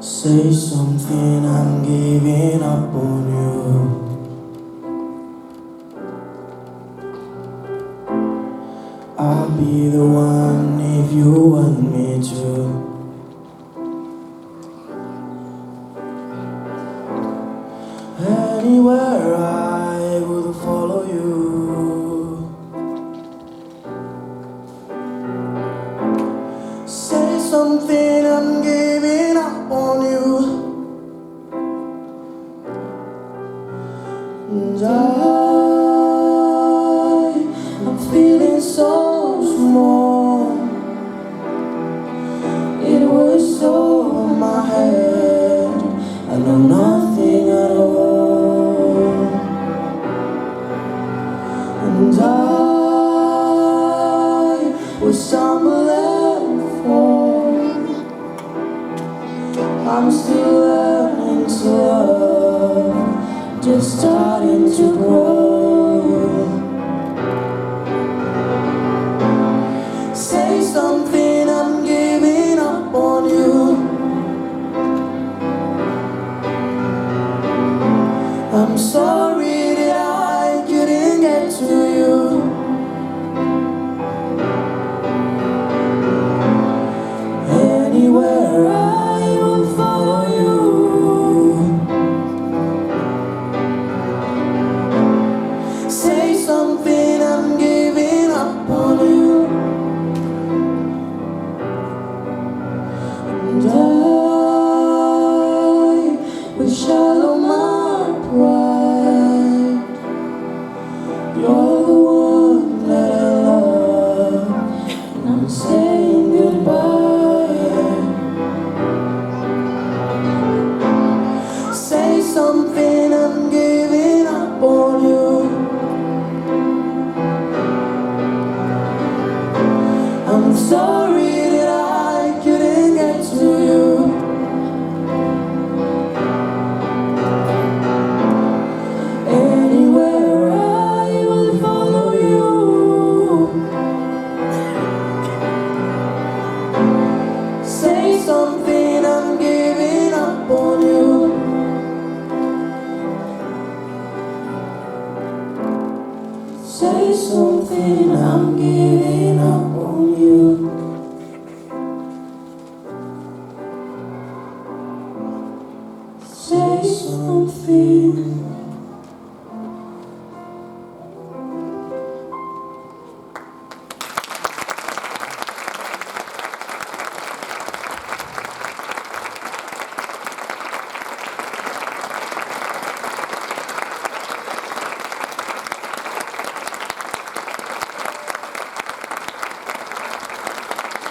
Say something, I'm giving up on you. I'll be the one if you want me to. Anywhere I will follow you. Say something, I'm giving up on you. And I'm feeling so small. It was so in my head. I know nothing at all. And I was stumbling for. I'm still learning to love, just starting to grow. Say something, I'm giving up on you. I'm sorry that I couldn't get to you. Anywhere I will follow you. Say something, I'm giving up on you. And I will shallow my pride. You're the one that I love, and I'm saying goodbye. Say something, I'm giving up on you. I'm sorry that I couldn't get to you. Anywhere I will follow you. Say something, I'm giving up on you. Say something, I'm giving up on you. Say something.